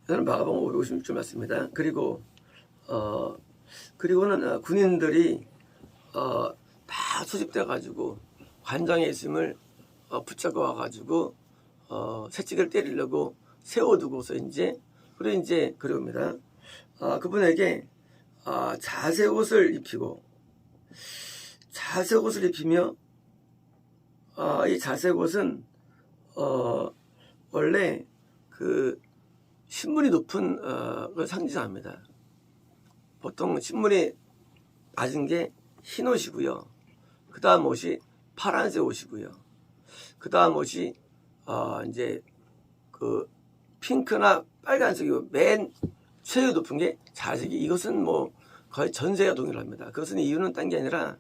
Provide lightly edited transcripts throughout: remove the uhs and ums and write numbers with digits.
저는 마가복음 556절 맞습니다. 그리고는 군인들이 다 소집돼 가지고 관장에 있음을 붙잡고 와가지고 새치기를 때리려고 세워두고서 그럽니다. 그분에게 자색 옷을 입히고 자색 옷을 입히며 이 자색 옷은 원래 그 신분이 높은 걸 상징합니다. 보통 신분이 낮은 게 흰 옷이고요. 그 다음 옷이 파란색 옷이고요. 그 다음 옷이 이제 그 핑크나 빨간색이고 맨 최고 높은 게 자색이. 이것은 뭐 거의 전세가 동일합니다. 그것은 이유는 딴 게 아니라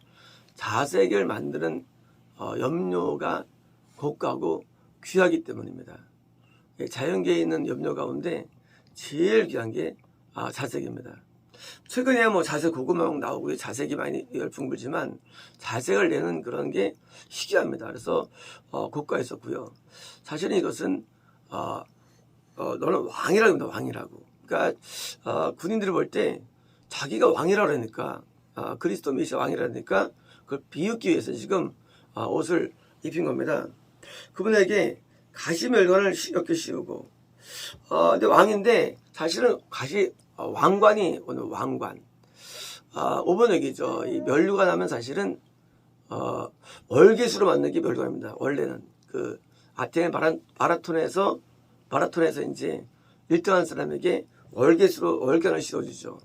자색을 만드는 염료가 고가고 귀하기 때문입니다. 자연계에 있는 염료 가운데 제일 귀한 게 자색입니다. 최근에 뭐 자색 고구마 나오고 자색이 많이 열풍 불지만 자색을 내는 그런 게 희귀합니다. 그래서 고가에 있었고요. 사실은 이것은 너는 왕이라고 합니다. 왕이라고. 그러니까 군인들이 볼 때 자기가 왕이라고 하니까 그리스도 메시아 왕이라니까 그걸 비웃기 위해서 지금 옷을 입힌 겁니다. 그분에게 가시멸관을 이렇게 씌우고 근데 왕인데 사실은 왕관이 오늘 왕관 5번 얘기죠. 이 멸류가 나면 사실은 월계수로 만든 게 멸류관입니다. 원래는 그 아테네 마라톤에서 이제 1등한 사람에게 월계관을 씌워주죠.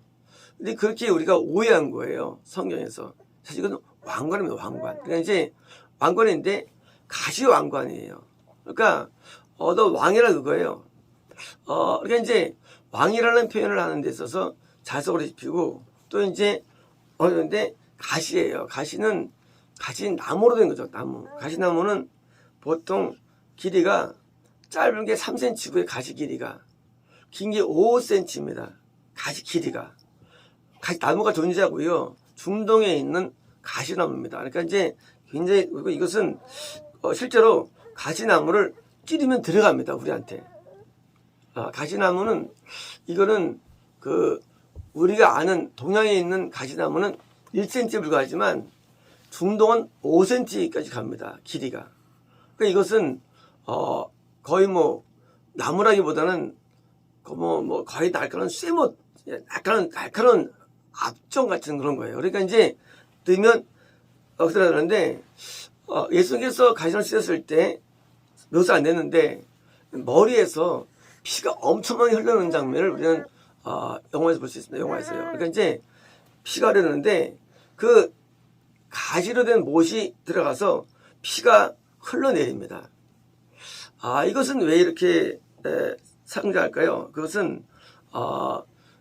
근데 그렇게 우리가 오해한 거예요. 성경에서. 사실 이건 왕관입니다. 왕관. 그러니까 이제 왕관인데 가시왕관이에요. 그러니까 너 왕이라 그거예요. 그러니까 이제 왕이라는 표현을 하는 데 있어서 자석으로 입히고 또 이제 근데 가시예요. 가시는 나무로 된 거죠. 나무. 가시나무는 보통 길이가 짧은 게 3cm고요. 가시 길이가. 긴 게 5cm입니다. 가시 길이가. 나무가 존재하고요. 중동에 있는 가시나무입니다. 그러니까 이제 굉장히 이것은 실제로 가시나무를 찌르면 들어갑니다. 우리한테. 가시나무는 이거는 우리가 아는 동양에 있는 가시나무는 1cm에 불과하지만 중동은 5cm까지 갑니다. 길이가. 그러니까 이것은 거의 뭐 나무라기보다는 거의 날카로운 쇠못, 날카로운 압정 같은 그런 거예요. 그러니까 이제 들면 들어가는데 예수님께서 가시나무 찢었을 때 묘사 안 됐는데 머리에서 피가 엄청나게 흐르는 장면을 우리는 영화에서 볼 수 있습니다. 영화에서요. 그러니까 이제 피가 흐르는데 그 가시로 된 못이 들어가서 피가 흘러내립니다. 이것은 왜 이렇게 상징할까요? 그것은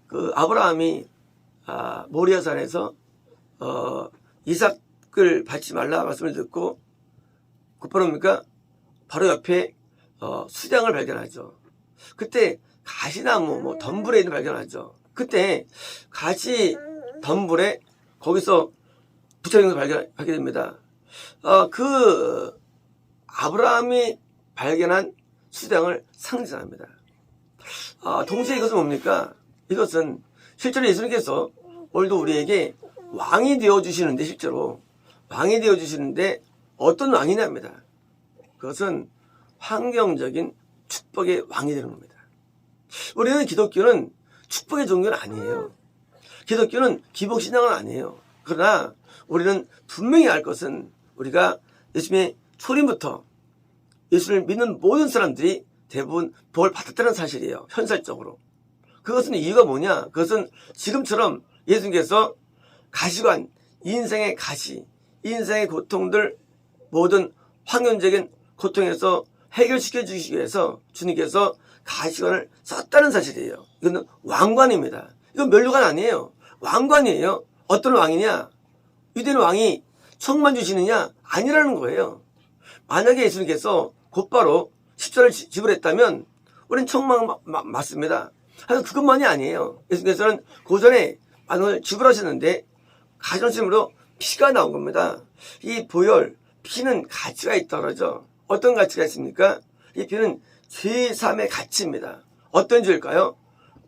그 아브라함이 모리아산에서 이삭을 받지 말라 말씀을 듣고 곧바로입니까? 바로 옆에 수장을 발견하죠. 그때 가시나무 덤불에 있는 발견하죠. 그때 가시 덤불에 거기서 붙여있는 걸 발견하게 됩니다. 그 아브라함이 발견한 수장을 상징합니다. 동시에 이것은 뭡니까? 이것은 실제로 예수님께서 오늘도 우리에게 왕이 되어주시는데 실제로 왕이 되어주시는데 어떤 왕이냐입니다. 그것은 환경적인 축복의 왕이 되는 겁니다. 우리는 기독교는 축복의 종교는 아니에요. 기독교는 기복신앙은 아니에요. 그러나 우리는 분명히 알 것은 우리가 예수님의 초림부터 예수를 믿는 모든 사람들이 대부분 복을 받았다는 사실이에요. 현실적으로. 그것은 이유가 뭐냐? 그것은 지금처럼 예수님께서 가시관, 인생의 가시, 인생의 고통들 모든 환경적인 고통에서 해결시켜 주시기 위해서 주님께서 가시관을 썼다는 사실이에요. 이건 왕관입니다. 이건 멸류관 아니에요. 왕관이에요. 어떤 왕이냐? 유대인 왕이 청만 주시느냐? 아니라는 거예요. 만약에 예수님께서 곧바로 십자를 지불했다면 우리는 청만 맞습니다. 하지만 그것만이 아니에요. 예수님께서는 그 전에 많은 걸 지불하셨는데 가시관으로 피가 나온 겁니다. 이 보혈, 피는 가치가 있더라죠. 어떤 가치가 있습니까? 이 피는 제3의 가치입니다. 어떤 죄일까요?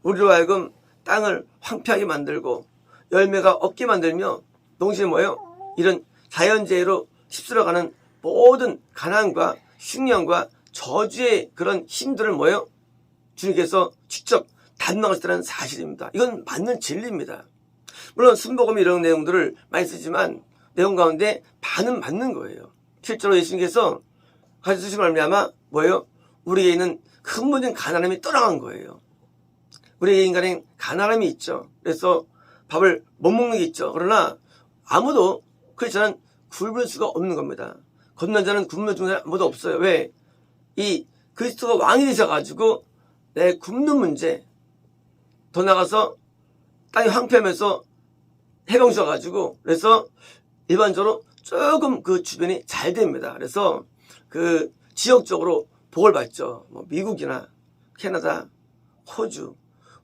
우리로 하여금 땅을 황폐하게 만들고 열매가 없게 만들며 동시에 뭐예요? 이런 자연재해로 휩쓸어가는 모든 가난과 흉년과 저주의 그런 힘들을 뭐예요? 주님께서 직접 담당하셨다는 사실입니다. 이건 맞는 진리입니다. 물론 순복음 이런 내용들을 많이 쓰지만 내용 가운데 반은 맞는 거예요. 실제로 예수님께서 가르치신 말미암아 뭐예요? 우리에게 있는 근본적인 가난함이 떠나간 거예요. 우리 인간엔 가난함이 있죠. 그래서 밥을 못 먹는 게 있죠. 그러나 아무도 크리스천은 굶을 수가 없는 겁니다. 걷는 자는 굶는 중에 아무도 없어요. 왜? 이 그리스도가 왕이 되셔가지고 내 굶는 문제, 더 나가서 땅이 황폐하면서 해병 주셔가지고 그래서 일반적으로 조금 그 주변이 잘 됩니다. 그래서 그 지역적으로 복을 받죠. 뭐 미국이나 캐나다, 호주.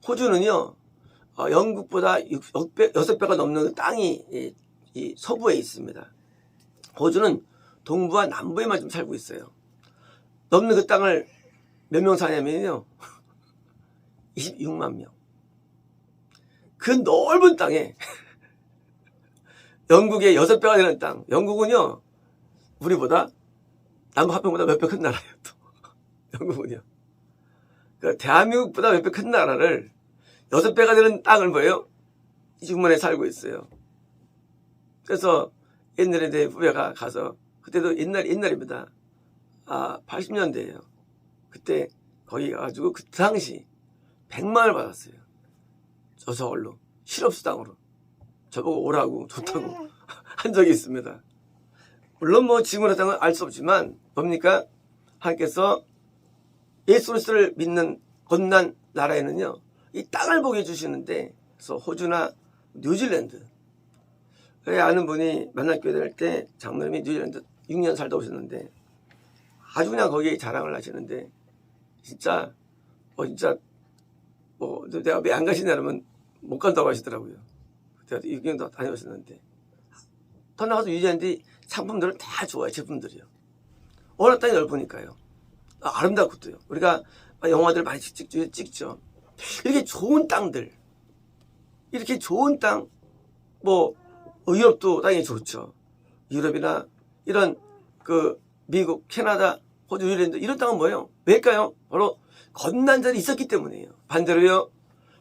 호주는요, 영국보다 6배가 넘는 그 땅이 이 서부에 있습니다. 호주는 동부와 남부에만 좀 살고 있어요. 넘는 그 땅을 몇 명 사냐면요, 26만 명. 그 넓은 땅에 영국의 6배가 되는 땅. 영국은요, 우리보다 남북 합평보다 몇 배 큰 나라예요. 또 영국은요. 그 대한민국보다 몇 배 큰 나라를 6배가 되는 땅을 뭐예요? 26만에 살고 있어요. 그래서 옛날에 내 후배가 가서 그때도 옛날입니다. 80년대예요. 그때 거기 가가지고 그 당시 100만을 받았어요. 저 서울로 실업수당으로 저보고 오라고 좋다고 한 적이 있습니다. 물론 뭐 지금으로 했다는 건 알 수 없지만 뭡니까? 하나님께서 예수 그리스도를 믿는 건난 나라에는요, 이 땅을 보게 해주시는데, 그래서 호주나 뉴질랜드, 아는 분이 만날교회 다닐 때 장로님이 뉴질랜드 6년 살다 오셨는데 아주 그냥 거기에 자랑을 하시는데 진짜 뭐 내가 왜 안 가시냐 그러면 못 간다고 하시더라고요. 그때 6년도 다녀오셨는데 더 나가서 뉴질랜드 상품들은 다 좋아요. 제품들이요. 워낙 땅이 넓으니까요. 아름답고도요. 우리가 영화들 많이 찍죠. 이렇게 좋은 땅들, 이렇게 좋은 땅, 뭐 유럽도 땅이 좋죠. 유럽이나 이런 그 미국, 캐나다, 호주, 뉴질랜드 이런 땅은 뭐예요? 왜일까요? 바로 건난 자들이 있었기 때문이에요. 반대로요,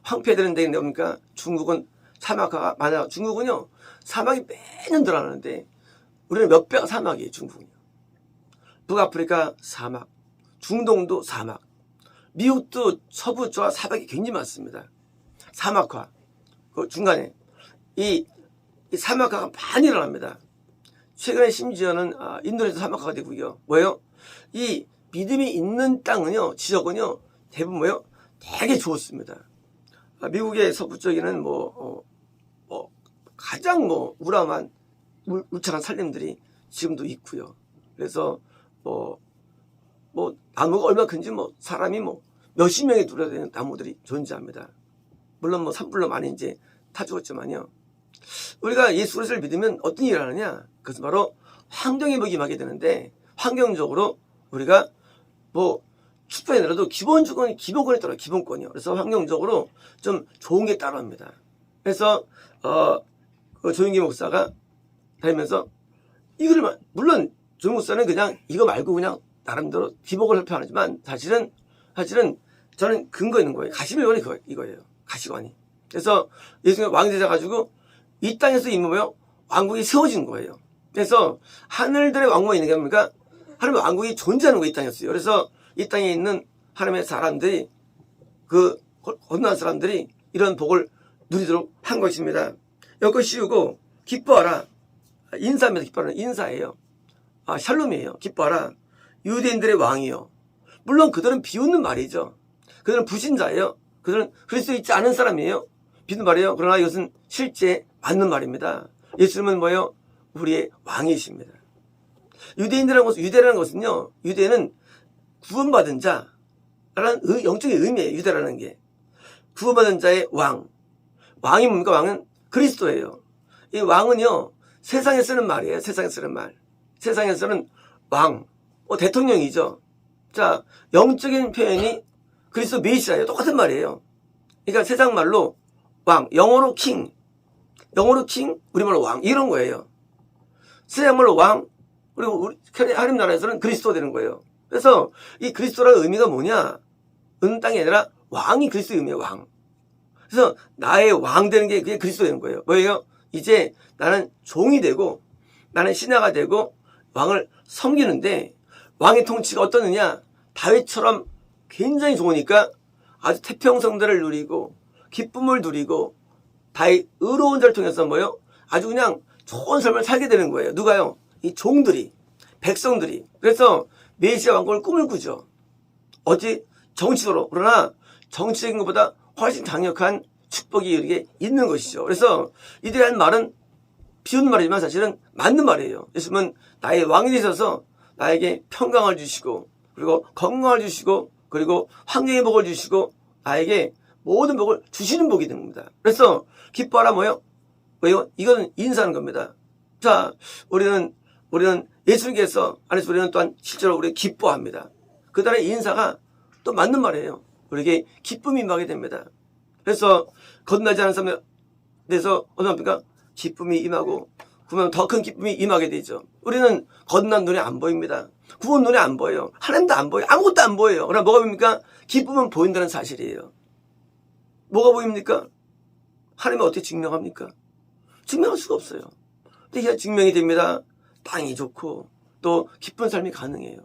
황폐되는 데인데 뭡니까? 중국은 사막화가 많아요. 중국은요, 사막이 매년 늘어나는데 우리는 몇 배가 사막이에요. 중국은요. 북아프리카 사막, 중동도 사막, 미국도 서부 쪽 사막이 굉장히 많습니다. 사막화, 그 중간에 이 사막화가 많이 일어납니다. 최근에 심지어는 인도네시아 사막화가 되고요. 뭐예요? 이 믿음이 있는 땅은요, 지역은요, 대부분 뭐예요? 되게 좋습니다. 미국의 서부 쪽에는 가장 우람한 울창한 산림들이 지금도 있고요. 그래서 나무가 얼마 큰지 사람이 몇십 명이 들어야 되는 나무들이 존재합니다. 물론 산불로 많이 이제 타 죽었지만요. 우리가 예수 그리스도를 믿으면 어떤 일을 하느냐? 그것은 바로 환경에 먹임하게 되는데, 환경적으로 우리가 축복이 아니라도 기본권이 따라 기본권이요. 그래서 환경적으로 좀 좋은 게 따라옵니다. 그래서 그 조윤기 목사가 다니면서 이거를 물론 조윤기 목사는 그냥 이거 말고 그냥 나름대로 기복을 설명하지만 사실은 저는 근거 있는 거예요. 가시밀원이 이거예요. 가시관이. 그래서 예수님이 왕이 되셔가지고 이 땅에서 임무요 왕국이 세워진 거예요. 그래서 하늘들의 왕국이 있는 게 뭡니까? 하나님의 왕국이 존재하는 거 이 땅이었어요. 그래서 이 땅에 있는 하나님의 사람들이 그 건너간 사람들이 이런 복을 누리도록 한 것입니다. 여거 씌우고 기뻐하라. 인사입니다. 기뻐하라. 인사예요. 샬롬이에요. 기뻐하라. 유대인들의 왕이요. 물론 그들은 비웃는 말이죠. 그들은 불신자예요. 그들은 그리스도 있지 않은 사람이에요. 비웃는 말이에요. 그러나 이것은 실제 맞는 말입니다. 예수님은 뭐예요? 우리의 왕이십니다. 유대라는 것은요, 유대는 구원받은 자라는 영적인 의미예요. 유대라는 게. 구원받은 자의 왕. 왕이 뭡니까? 왕은 그리스도예요. 이 왕은요, 세상에 쓰는 말이에요. 세상에 쓰는 말. 세상에서는 왕, 대통령이죠. 자, 영적인 표현이 그리스도 메시아예요. 똑같은 말이에요. 그러니까 세상 말로 왕, 영어로 king, 우리말로 왕 이런 거예요. 세상 말로 왕, 그리고 우리 하나님 나라에서는 그리스도 되는 거예요. 그래서 이 그리스도라는 의미가 뭐냐? 은 땅이 아니라 왕이 그리스도의 의미예요. 왕. 그래서 나의 왕 되는 게 그게 그리스도 되는 거예요. 뭐예요? 이제 나는 종이 되고 나는 신하가 되고 왕을 섬기는데 왕의 통치가 어떠느냐? 다윗처럼 굉장히 좋으니까 아주 태평성대를 누리고 기쁨을 누리고 다윗 의로운 자를 통해서 뭐예요? 아주 그냥 좋은 삶을 살게 되는 거예요. 누가요? 이 종들이, 백성들이. 그래서 메시아 왕국을 꿈을 꾸죠. 어찌 정치적으로. 그러나 정치적인 것보다 훨씬 강력한 축복이 이렇게 있는 것이죠. 그래서 이들이 한 말은 비웃는 말이지만 사실은 맞는 말이에요. 예수님은 나의 왕이 되셔서 나에게 평강을 주시고 그리고 건강을 주시고 그리고 환경의 복을 주시고 나에게 모든 복을 주시는 복이 됩니다. 그래서 기뻐하라 뭐요? 왜요? 이거는 인사하는 겁니다. 자, 우리는 예수님께서 안에서 우리는 또한 실제로 우리 기뻐합니다. 그들의 인사가 또 맞는 말이에요. 우리에게 기쁨이 임하게 됩니다. 그래서 거듭나지 않은 사람에 대해서 어느 합니까? 기쁨이 임하고 그러면 더 큰 기쁨이 임하게 되죠. 우리는 거듭난 눈에 안 보입니다. 구원 눈에 안 보여요. 하나님도 안 보여요. 아무것도 안 보여요. 그러나 뭐가 보입니까? 기쁨은 보인다는 사실이에요. 뭐가 보입니까? 하나님은 어떻게 증명합니까? 증명할 수가 없어요. 근데 이게 증명이 됩니다. 땅이 좋고 또 기쁜 삶이 가능해요.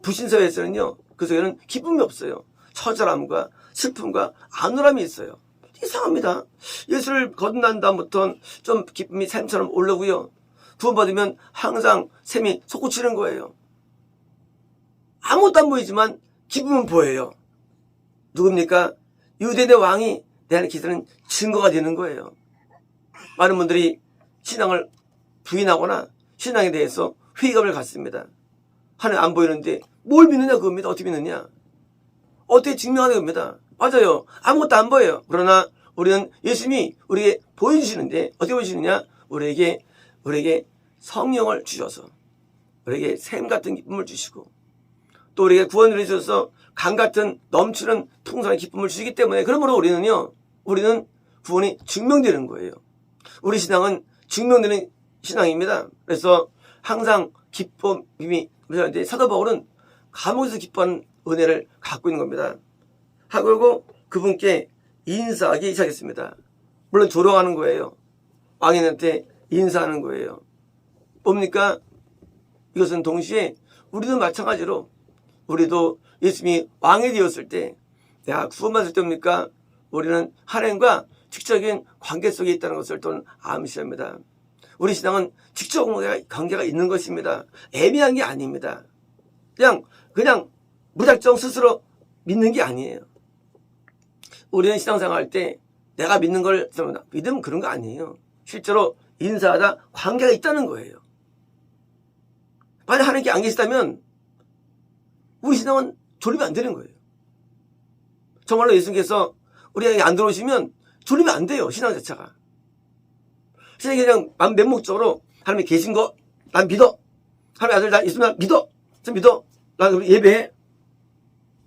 불신사회에서는요. 그 속에는 기쁨이 없어요. 처절함과 슬픔과 안울함이 있어요. 이상합니다. 예수를 거듭난 다음부터 좀 기쁨이 샘처럼 올라오고요. 구원받으면 항상 샘이 솟구치는 거예요. 아무것도 안 보이지만 기쁨은 보여요. 누굽니까? 유대인의 왕이 내 안에 기사는 증거가 되는 거예요. 많은 분들이 신앙을 부인하거나 신앙에 대해서 회의감을 갖습니다. 하나님 안 보이는데 뭘 믿느냐 그겁니다. 어떻게 믿느냐? 어떻게 증명하는 겁니다. 맞아요. 아무것도 안 보여요. 그러나 우리는 예수님이 우리에게 보여주시는데 어떻게 보여주시느냐? 우리에게 성령을 주셔서 우리에게 샘 같은 기쁨을 주시고 또 우리에게 구원을 주셔서 강 같은 넘치는 풍성한 기쁨을 주시기 때문에 그러므로 우리는 구원이 증명되는 거예요. 우리 신앙은 증명되는 신앙입니다. 그래서 항상 기쁨이 있는데 사도 바울은 감옥에서 기뻐하는 은혜를 갖고 있는 겁니다. 하고 그분께 인사하기 시작했습니다. 물론 조롱하는 거예요. 왕인한테 인사하는 거예요. 뭡니까? 이것은 동시에 우리도 마찬가지로 우리도 예수님이 왕이 되었을 때 내가 구원받을 때입니까? 우리는 하나님과 직접적인 관계 속에 있다는 것을 또 암시합니다. 우리 신앙은 직접 관계가 있는 것입니다. 애매한 게 아닙니다. 그냥 무작정 스스로 믿는 게 아니에요. 우리는 신앙생활 할 때 내가 믿는 걸 믿으면 그런 거 아니에요. 실제로 인사하다 관계가 있다는 거예요. 만약 하나님께 안 계시다면 우리 신앙은 졸리면 안 되는 거예요. 정말로 예수님께서 우리에게 안 들어오시면 졸리면 안 돼요. 신앙 자체가. 신앙이 그냥 맹목적으로 하나님이 계신 거 난 믿어. 하나님 아들 나 예수 난 믿어. 좀 믿어. 난 예배해.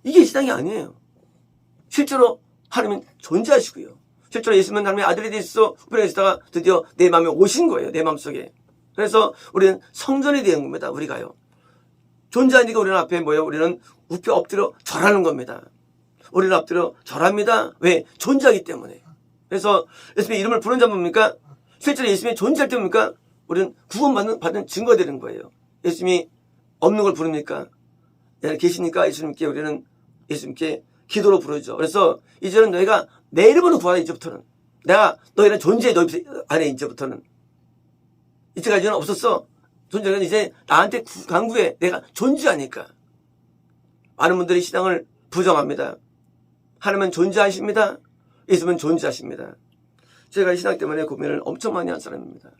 이게 신앙이 아니에요. 실제로 하나님은 존재하시고요. 실제로 예수님은 하나님의 아들이 되셔서 우편에 계시다가 드디어 내 마음에 오신 거예요. 내 마음속에. 그래서 우리는 성전이 되는 겁니다. 우리가요. 존재하니까 우리는 앞에 뭐예요? 우리는 우표 엎드려 절하는 겁니다. 우리는 엎드려 절합니다. 왜? 존재하기 때문에. 그래서 예수님의 이름을 부르는 자 뭡니까? 실제로 예수님이 존재할 때 뭡니까? 우리는 구원받는 증거가 되는 거예요. 예수님이 없는 걸 부릅니까? 계시니까 우리는 예수님께 기도로 부르죠. 그래서 이제는 너희가 내 이름으로 구하라. 이제부터는 내가 너희는 존재해. 너희 안에 이제부터는 이때까지는 없었어. 존재가 이제 나한테 강구해. 내가 존재하니까. 많은 분들이 신앙을 부정합니다. 하나님은 존재하십니다. 예수님은 존재하십니다. 제가 신앙 때문에 고민을 엄청 많이 한 사람입니다.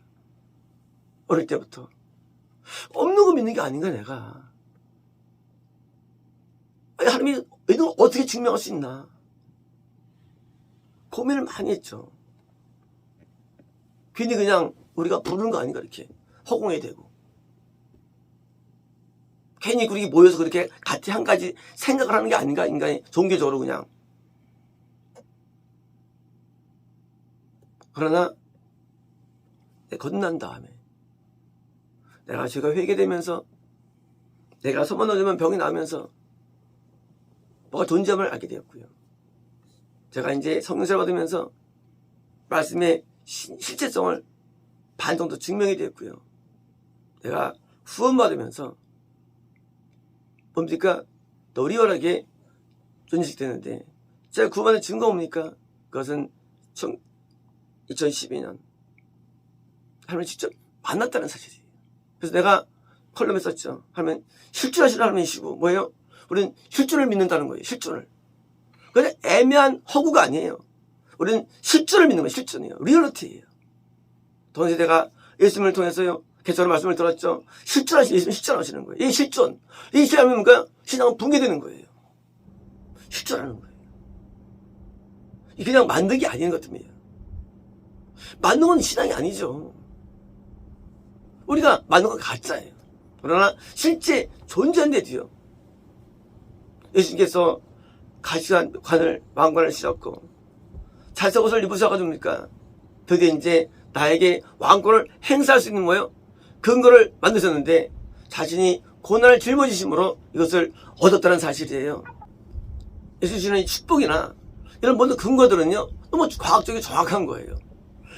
어릴 때부터. 없는 거 믿는 게 아닌가 내가. 아니, 하나님이 이걸 어떻게 증명할 수 있나. 고민을 많이 했죠. 괜히 그냥 우리가 부르는 거 아닌가 이렇게 허공에 대고. 괜히 그렇게 모여서 그렇게 같이 한 가지 생각을 하는 게 아닌가 인간이 종교적으로 그냥. 그러나 거듭난 다음에 내가 죄가 회개되면서 내가 소문 얻으면 병이 나면서 뭐가 존재함을 알게 되었고요. 제가 이제 성령세를 받으면서 말씀의 실제성을 반 정도 증명이 되었고요. 내가 후원받으면서 뭡니까? 더 리얼하게 존직되는데 제가 구원의 증거 뭡니까? 그것은 2012년 하나님을 직접 만났다는 사실이에요. 그래서 내가 컬럼에 썼죠. 하나님 실존하시는 하나님이시고 뭐예요? 우리는 실존을 믿는다는 거예요. 실존을. 그냥 애매한 허구가 아니에요. 우리는 실존을 믿는 거예요. 실존이에요. 리얼리티예요. 동시에 내가 예수님을 통해서요. 개처럼 말씀을 들었죠. 예수님 실존하시는 거예요. 이 실존. 이 실존하면 뭔가 신앙은 붕괴되는 거예요. 실존하는 거예요. 이 그냥 만든 게 아닌 것 같습니다. 만든 건 신앙이 아니죠. 우리가 만든 건 가짜예요. 그러나 실제 존재한데도요. 예수님께서 가시관을 왕관을 씌웠고 잘색 옷을 입으셔가지고 드디어 이제 나에게 왕권을 행사할 수 있는 뭐예요? 근거를 만드셨는데 자신이 고난을 짊어지심으로 이것을 얻었다는 사실이에요. 예수 주시는 이 축복이나 이런 모든 근거들은요 너무 과학적이 정확한 거예요.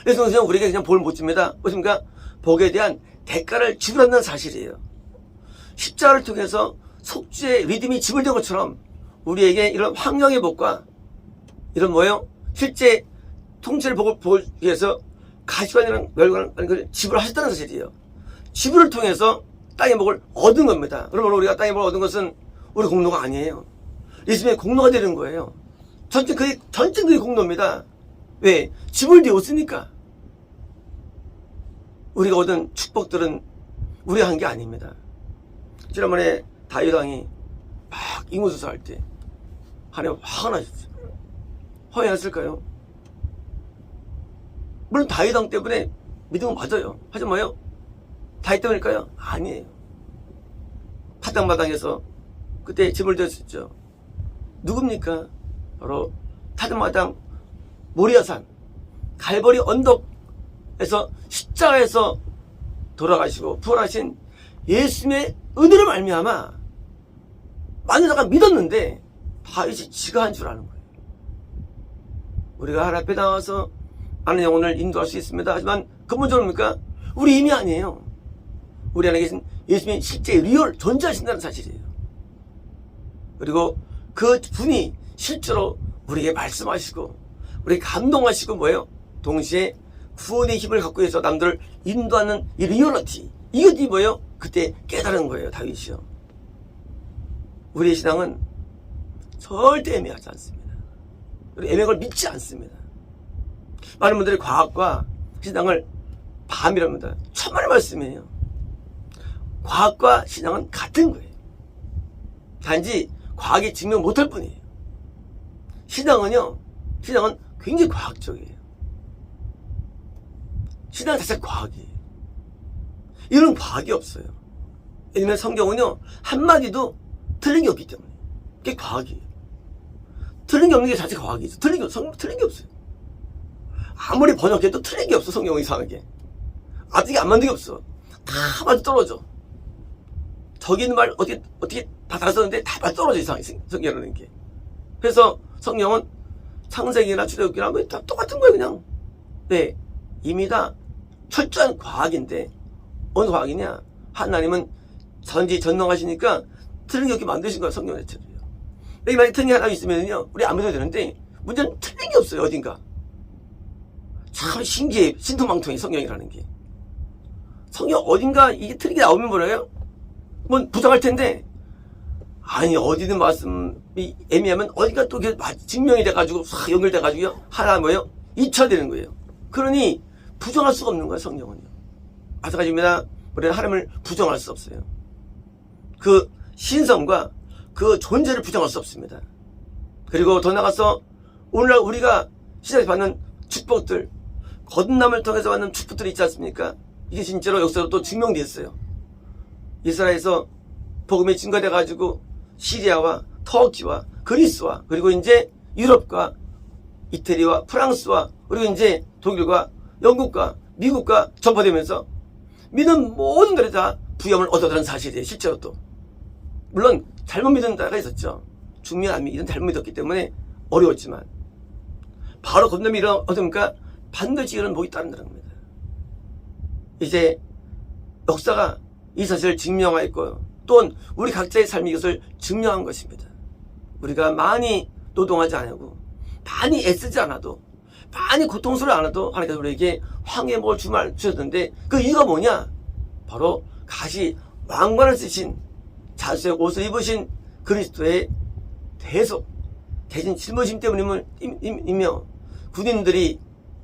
그래서 그냥 우리에게 그냥 복을 못 줍니다. 무엇입니까? 복에 대한 대가를 지불한다는 사실이에요. 십자가를 통해서 속죄의 리듬이 지불된 것처럼 우리에게 이런 환경의 복과 이런 뭐예요? 실제 통째의 복을 보기 위해서 가시관이라는 멸관을 지불하셨다는 사실이에요. 지불을 통해서 땅의 복을 얻은 겁니다. 그러면 우리가 땅의 복을 얻은 것은 우리 공로가 아니에요. 예수님의 공로가 되는 거예요. 전체 그의 공로입니다. 왜? 지불되었으니까. 우리가 얻은 축복들은 우리가 한 게 아닙니다. 지난번에 다윗 왕이 막 인구수사할 때 하나님 화가 나셨어요. 화가 났을까요? 물론 다윗 왕 때문에 믿은 건 맞아요. 하지만 뭐예요? 다윗 때문일까요? 아니에요. 타당마당에서 그때 제물되었었죠. 누굽니까? 바로 타당마당 모리아산 갈보리 언덕에서 십자가에서 돌아가시고 부활하신 예수님의 은혜로 말미암아 많은 자가 믿었는데 다윗이 지가 한 줄 아는 거예요. 우리가 하나님 앞에 나와서 많은 영혼을 인도할 수 있습니다. 하지만 근본적으로 뭡니까? 우리 힘이 아니에요. 우리 안에 계신 예수님이 실제 리얼 존재하신다는 사실이에요. 그리고 그 분이 실제로 우리에게 말씀하시고 우리에게 감동하시고 뭐예요? 동시에 구원의 힘을 갖고 해서 남들을 인도하는 이 리얼리티, 이것이 뭐예요? 그때 깨달은 거예요. 다윗이요. 우리의 신앙은 절대 애매하지 않습니다. 우리 애매한 걸 믿지 않습니다. 많은 분들이 과학과 신앙을 반비합니다. 천만의 말씀이에요. 과학과 신앙은 같은 거예요. 단지 과학이 증명 못할 뿐이에요. 신앙은 굉장히 과학적이에요. 신앙 자체가 과학이에요. 이런 과학이 없어요. 왜냐면 성경은요 한마디도 틀린 게 없기 때문에 그게 과학이에요. 틀린 게 없는 게 자체 과학이죠. 틀린 게 없어요. 아무리 번역해도 틀린 게 없어. 성경은 이상하게 아직이 안 만든 게 없어. 다 맞아 떨어져. 저기 있는 말 어떻게 다 달았었는데 다 맞아 떨어져. 이상하게 성경이라는 게. 그래서 성경은 창세기나 출애굽기나 뭐 다 똑같은 거예요. 그냥 네 이미 다 철저한 과학인데 어느 과학이냐? 하나님은 전지전능하시니까 틀린 게 없게 만드신 거예요. 성경 자체로요. 여기 만약에 틀린 게 하나 있으면요 우리 안 믿어도 되는데 문제는 틀린 게 없어요. 어딘가. 참 신기해. 신통망통해. 성경이라는 게. 성경 어딘가 이게 틀린 게 나오면 뭐래요? 뭐 부정할 텐데 아니 어디든 말씀이 애매하면 어딘가 또 증명이 돼가지고 싹 연결돼가지고요 하나 뭐예요? 입차되는 거예요. 그러니 부정할 수가 없는 거예요. 성경은요. 마찬가지입니다. 우리는 하나님을 부정할 수 없어요. 그 신성과 그 존재를 부정할 수 없습니다. 그리고 더 나아가서 오늘날 우리가 시대에서 받는 축복들, 거듭남을 통해서 받는 축복들이 있지 않습니까? 이게 진짜로 역사로 또 증명됐어요. 이스라엘에서 복음이 증가돼가지고 시리아와 터키와 그리스와 그리고 이제 유럽과 이태리와 프랑스와 그리고 이제 독일과 영국과 미국과 전파되면서 믿는 모든 들이 다 부염을 얻어가는 사실이에요. 실제로 또. 물론 잘못 믿은 나라가 있었죠. 중미와 남미 이런 잘못 믿었기 때문에 어려웠지만 바로 건너면 이런 어떻습니까? 반드시 이런 복이 따른다는 겁니다. 이제 역사가 이 사실을 증명하였고요. 또한 우리 각자의 삶이 이것을 증명한 것입니다. 우리가 많이 노동하지 않고 많이 애쓰지 않아도 많이 고통스러워 않아도 하나님께서 우리에게 황해의 복을 주셨는데 그 이유가 뭐냐? 바로 가시 왕관을 쓰신 자수의 옷을 입으신 그리스도의 대신 짊어짐 때문이며 군인들이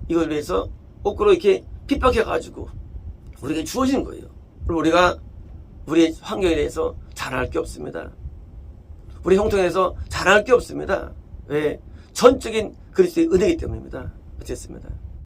이걸 위해서 거꾸로 이렇게 핍박해가지고 우리에게 주어진 거예요. 그럼 우리가 우리의 환경에 대해서 자랑할 게 없습니다. 우리 형통에 대해서 자랑할 게 없습니다. 왜? 전적인 그리스도의 은혜이기 때문입니다. 어쨌습니다.